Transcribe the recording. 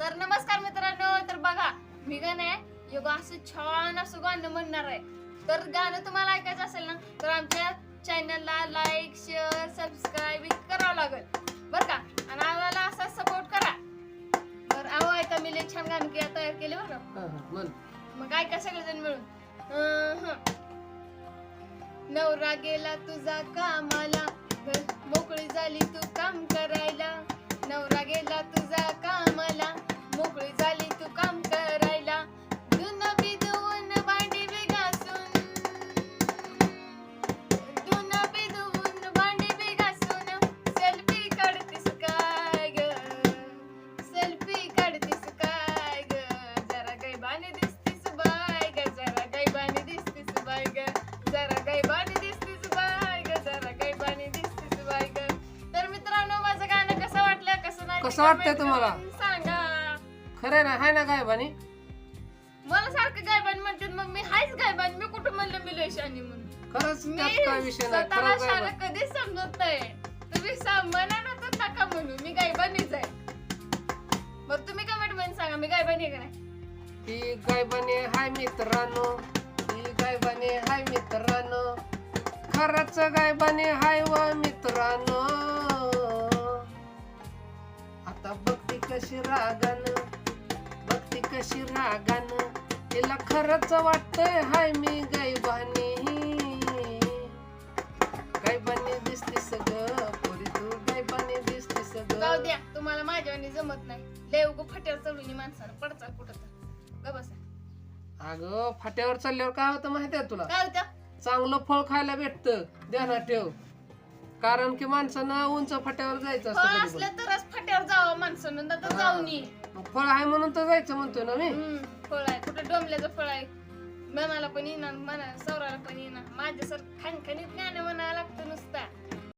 तर नमस्कार मित्रांनो, तर बघा मी गाणे योग असं छान असं गाणं म्हणणार आहे. तर गाणं तुम्हाला ऐकायचं असेल ना तर आमच्या चॅनलला लाईक शेअर सबस्क्राईब करावं लागेल बरं का. आणि आम्हाला असा सपोर्ट करा. तर अहो ऐका, मी लय छान गाणं तयार केले बरं का. मग ऐका सगळेजण मिळून. नवरा गेला तुझा कामाला, मोकळी झाली तू काम करायला. नवरा गेला तुझा कामाला, मोकळी झाली तू काम करायला. धुणं बी धुवून भांडी बी घासून, धुणं बी धुवून भांडी बी घासून सेल्फी काढतीस काय ग, सेल्फी काढतीस काय ग. जरा गैबाने दिसतीस बाय ग, जरा गैबाने दिसतीस बाय ग, जरा गैबाने दिसतीस बाय ग, जरा गैबाने दिसतीस बाय ग. तर मित्रांनो, माझं गाणं कसं वाटलं कसं नाही कसं वाटतंय तुम्हाला सांगा. खरं ना हाय ना गायबानी. मला सारखं गायबान म्हणतात, मग मी हायच गायबान. मी कुठं म्हणलं मी लय शानी म्हणून. खरंच मी त्यात काय विषय नाही. स्वतःला खरंच शाळा गायबान. कधीच समजत नाही. तुम्ही म्हणा ना तर नका म्हणू, मी गायबानीच आहे. मग तुम्ही कमेंट मध्ये सांगा मी गायबानी आहे का नाही. ती गायबानी हाय मित्रांनो, ती गायबानी हाय मित्रांनो, खरंच गायबानी हाय व मित्रांनो. आता बघती कशी रागानं, बघती कशी रागानं, तिला खरंच वाटतंय हाय मी गायबानी. गायबानी दिसतीस ग पोरी, तू गायबानी दिसतीस जाऊ ग. द्या, तुम्हाला माझ्यावानी जमत नाही. लय उगं फाट्यावर चढून माणसाला पडचाल कुठं तर ग बसा. अगं फाट्यावर चालल्यावर काय होतं माहितीये तुला? काय होत्या चांगलं फळ खायला भेटतं, ध्यानात ठेव. कारण की माणसानं उंच फाट्यावर जायचं फळ असतं कधी असलं तरच फाट्यावर जावं माणसानं, तर जाऊन ये. पण. फळ आहे म्हणून तर जायचं म्हणतोय ना मी. फळ आहे कुठं डोंबल्याचं फळ आहे. मनाला पण येणार, मना सौराला पण येणार. माझ्यासारखं खणखणीत गाणं म्हणायला लागतं नुसता.